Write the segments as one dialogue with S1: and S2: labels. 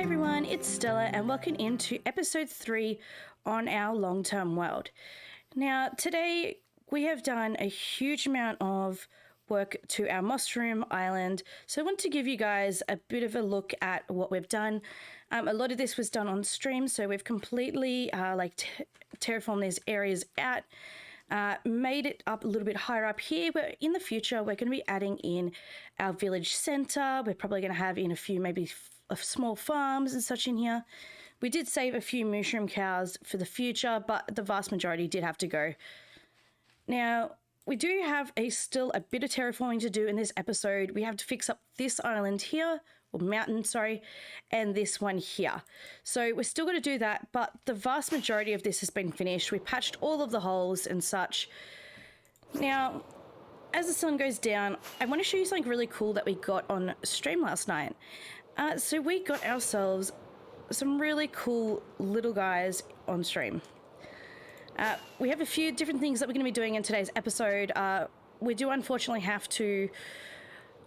S1: everyone, it's Stella and welcome into episode 3 on our long-term world. Now today we have done a huge amount of work to our Mossroom Island, so I want to give you guys a bit of a look at what we've done. A lot of this was done on stream, so we've completely terraformed these areas out. Made it up a little bit higher up here, but in the future we're going to be adding in our village center. We're probably going to have in a few maybe small farms and such in here. We did save a few mushroom cows for the future, but the vast majority did have to go. Now we do have still a bit of terraforming to do in this episode. We have to fix up this island here, or mountain, sorry, and this one here. So we're still going to do that, but the vast majority of this has been finished. We patched all of the holes and such. Now, as the sun goes down, I want to show you something really cool that we got on stream last night. So we got ourselves some really cool little guys on stream. We have a few different things that we're going to be doing in today's episode. We do unfortunately have to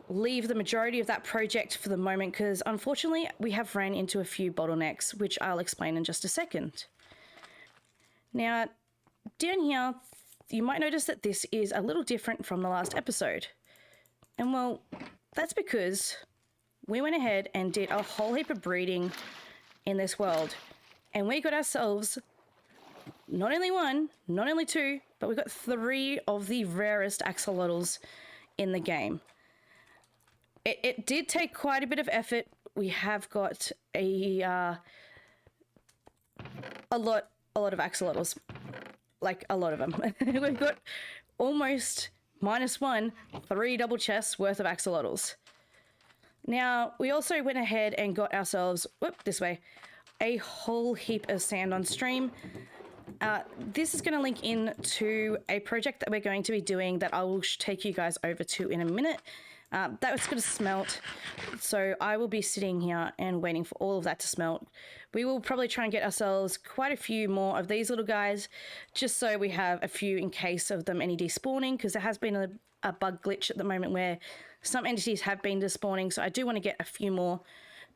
S1: leave the majority of that project for the moment because unfortunately we have ran into a few bottlenecks, which I'll explain in just a second. Now, down here, you might notice that this is a little different from the last episode. And well, that's because we went ahead and did a whole heap of breeding in this world. And we got ourselves not only one, not only two, but we got 3 of the rarest axolotls in the game. It did take quite a bit of effort. We have got a lot of axolotls, like a lot of them. We've got almost -1, 3 double chests worth of axolotls. Now, we also went ahead and got ourselves, this way, a whole heap of sand on stream. This is going to link into a project that we're going to be doing that I will take you guys over to in a minute. That was going to smelt, so I will be sitting here and waiting for all of that to smelt. We will probably try and get ourselves quite a few more of these little guys, just so we have a few in case of them any despawning, because there has been a bug glitch at the moment where some entities have been despawning, so I do want to get a few more,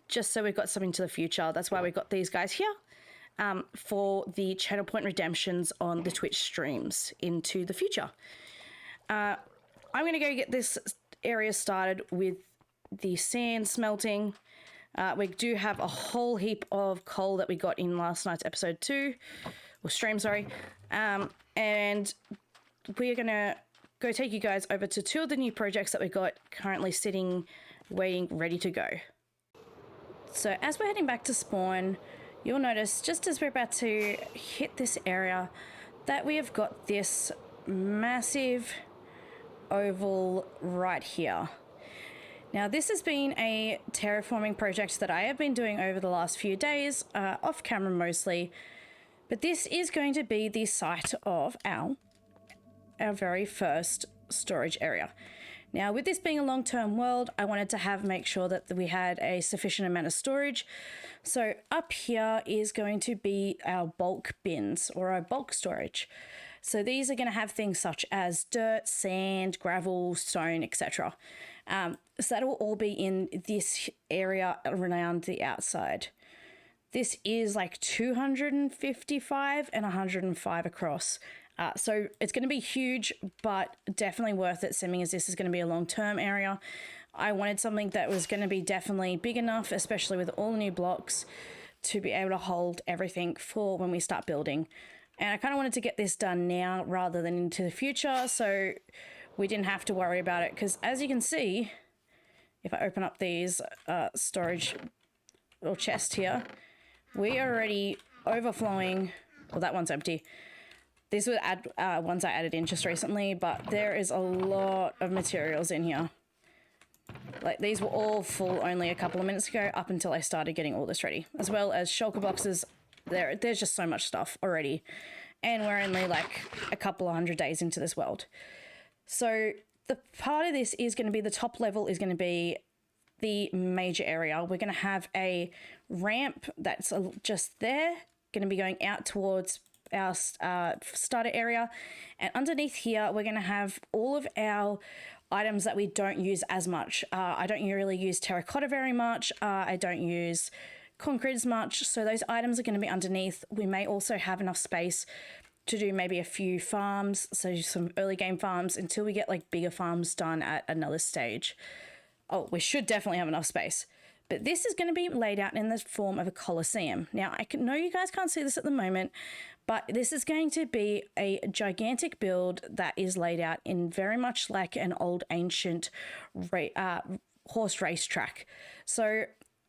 S1: just so we've got something to the future. That's why we've got these guys here. For the channel point redemptions on the Twitch streams into the future. I'm going to go get this area started with the sand smelting. We do have a whole heap of coal that we got in last night's episode 2, or stream, sorry. And we're going to go take you guys over to 2 of the new projects that we got currently sitting, waiting, ready to go. So as we're heading back to spawn, you'll notice just as we're about to hit this area that we have got this massive oval right here. Now this has been a terraforming project that I have been doing over the last few days, off camera mostly, but this is going to be the site of our very first storage area. Now, with this being a long-term world, I wanted to make sure that we had a sufficient amount of storage. So up here is going to be our bulk bins, or our bulk storage. So these are going to have things such as dirt, sand, gravel, stone, etc. So that will all be in this area around the outside. This is like 255 and 105 across. So it's going to be huge, but definitely worth it, seeing as this is going to be a long-term area. I wanted something that was going to be definitely big enough, especially with all the new blocks, to be able to hold everything for when we start building. And I kind of wanted to get this done now rather than into the future, so we didn't have to worry about it. Because as you can see, if I open up these storage little chest here, we are already overflowing. Well, that one's empty. These were ones I added in just recently, but there is a lot of materials in here. Like, these were all full only a couple of minutes ago, up until I started getting all this ready. As well as shulker boxes. There's just so much stuff already. And we're only like a couple of 100 days into this world. So the part of this is going to be, the top level is going to be the major area. We're going to have a ramp that's just there, going to be going out towards our starter area, and underneath here we're going to have all of our items that we don't use as much. I don't really use terracotta very much. I don't use concrete as much, so those items are going to be underneath. We may also have enough space to do maybe a few farms, so some early game farms until we get like bigger farms done at another stage. Oh, we should definitely have enough space. But this is going to be laid out in the form of a coliseum. Now, I know you guys can't see this at the moment, but this is going to be a gigantic build that is laid out in very much like an old ancient horse racetrack. So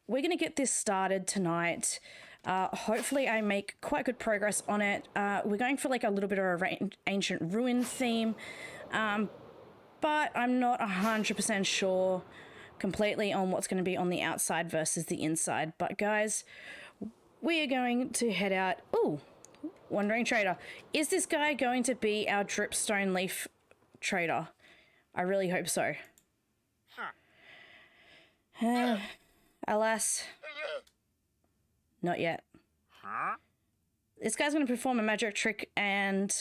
S1: we're going to get this started tonight. Hopefully I make quite good progress on it. We're going for like a little bit of an ancient ruin theme, but I'm not 100% sure completely on what's going to be on the outside versus the inside. But guys, we are going to head out. Ooh, Wandering Trader. Is this guy going to be our dripstone leaf trader? I really hope so. Alas, not yet. This guy's going to perform a magic trick and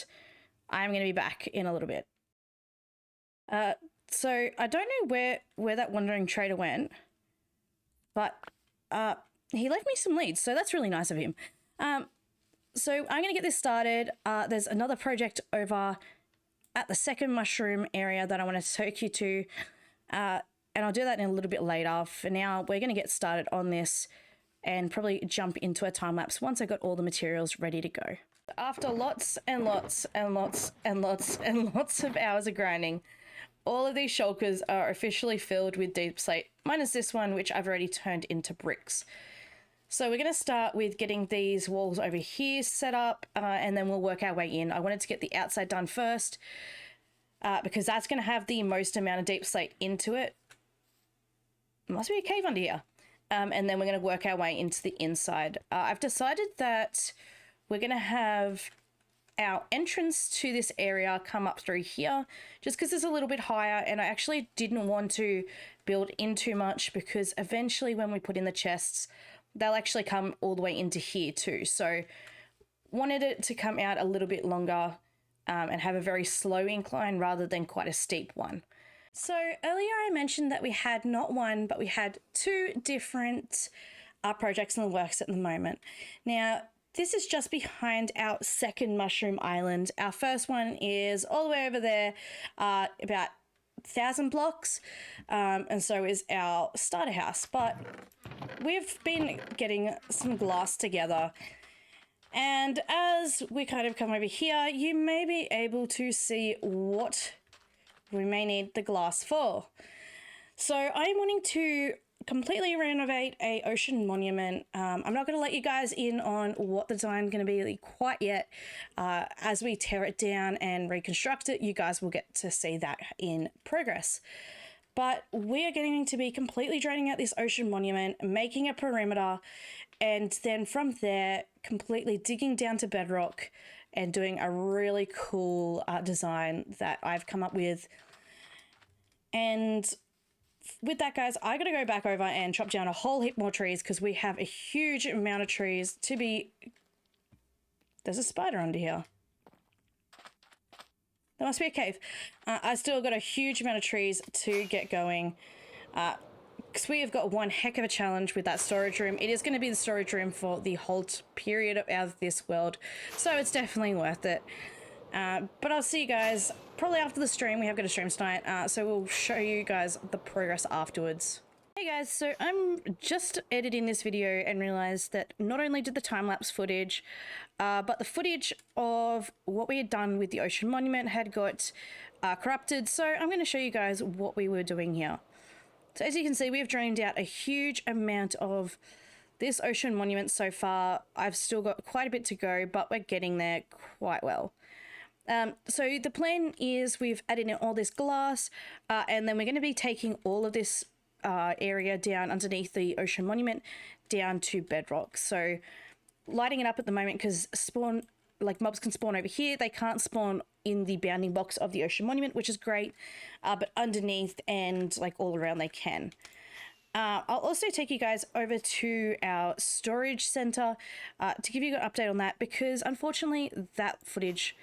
S1: I'm going to be back in a little bit. So I don't know where that Wandering Trader went, but he left me some leads, so that's really nice of him. So I'm going to get this started. There's another project over at the second mushroom area that I want to take you to, and I'll do that in a little bit later. For now, we're going to get started on this and probably jump into a time lapse once I got all the materials ready to go. After lots and lots and lots and lots and lots of hours of grinding, all of these shulkers are officially filled with deep slate, minus this one, which I've already turned into bricks. So we're going to start with getting these walls over here set up, and then we'll work our way in. I wanted to get the outside done first, because that's going to have the most amount of deep slate into it. Must be a cave under here. And then we're going to work our way into the inside. I've decided that we're going to have our entrance to this area come up through here, just because it's a little bit higher, and I actually didn't want to build in too much because eventually when we put in the chests, they'll actually come all the way into here too. So wanted it to come out a little bit longer and have a very slow incline rather than quite a steep one. So earlier I mentioned that we had not one, but we had two different projects in the works at the moment. Now, this is just behind our second mushroom island. Our first one is all the way over there, about 1,000 blocks, and so is our starter house. But we've been getting some glass together, and as we kind of come over here, you may be able to see what we may need the glass for. So I'm wanting to completely renovate a ocean monument. I'm not going to let you guys in on what the design is going to be quite yet. As we tear it down and reconstruct it, you guys will get to see that in progress. But we are going to be completely draining out this ocean monument, making a perimeter, and then from there completely digging down to bedrock and doing a really cool design that I've come up with. And with that, guys, I gotta go back over and chop down a whole heap more trees because we have a huge amount of trees to be... There's a spider under here. There must be a cave. I still got a huge amount of trees to get going. Because we have got one heck of a challenge with that storage room. It is going to be the storage room for the whole period of this world. So it's definitely worth it. But I'll see you guys probably after the stream. We have got a stream tonight, so we'll show you guys the progress afterwards. Hey guys, so I'm just editing this video and realized that not only did the time-lapse footage, but the footage of what we had done with the ocean monument had got corrupted. So I'm going to show you guys what we were doing here. So as you can see, we have drained out a huge amount of this ocean monument so far. I've still got quite a bit to go, but we're getting there quite well. So the plan is we've added in all this glass, and then we're going to be taking all of this area down underneath the ocean monument down to bedrock. So lighting it up at the moment because mobs can spawn over here. They can't spawn in the bounding box of the ocean monument, which is great, but underneath and like all around they can. I'll also take you guys over to our storage center to give you an update on that, because unfortunately that footage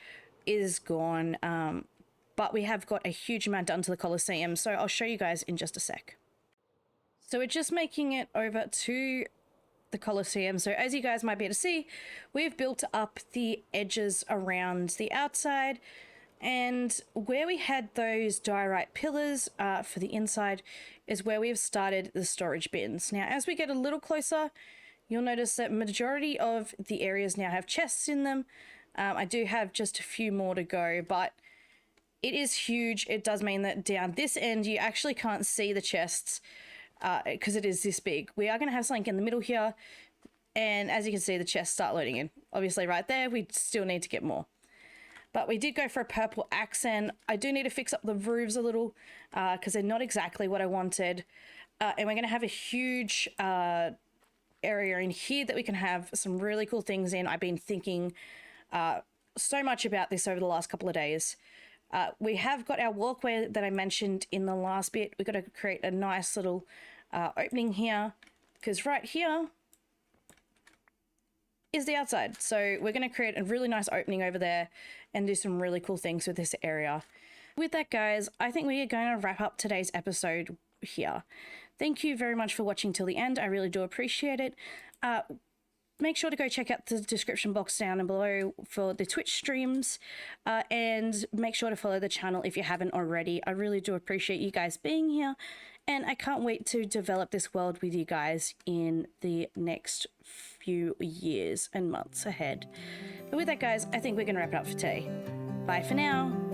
S1: is gone, but we have got a huge amount done to the Colosseum, so I'll show you guys in just a sec. So we're just making it over to the Colosseum. So as you guys might be able to see, we've built up the edges around the outside, and where we had those diorite pillars for the inside is where we've started the storage bins. Now, as we get a little closer, you'll notice that majority of the areas now have chests in them. I do have just a few more to go, but it is huge. It does mean that down this end, you actually can't see the chests because it is this big. We are going to have something in the middle here. And as you can see, the chests start loading in. Obviously right there, we still need to get more. But we did go for a purple accent. I do need to fix up the roofs a little because they're not exactly what I wanted. And we're going to have a huge area in here that we can have some really cool things in. I've been thinking so much about this over the last couple of days. We have got our walkway that I mentioned in the last bit. We've got to create a nice little opening here because right here is the outside. So we're going to create a really nice opening over there and do some really cool things with this area. With that, guys, I think we are going to wrap up today's episode here. Thank you very much for watching till the end. I really do appreciate it. Make sure to go check out the description box down below for the Twitch streams, and make sure to follow the channel if you haven't already. I really do appreciate you guys being here, and I can't wait to develop this world with you guys in the next few years and months ahead. But with that, guys, I think we're going to wrap it up for today. Bye for now.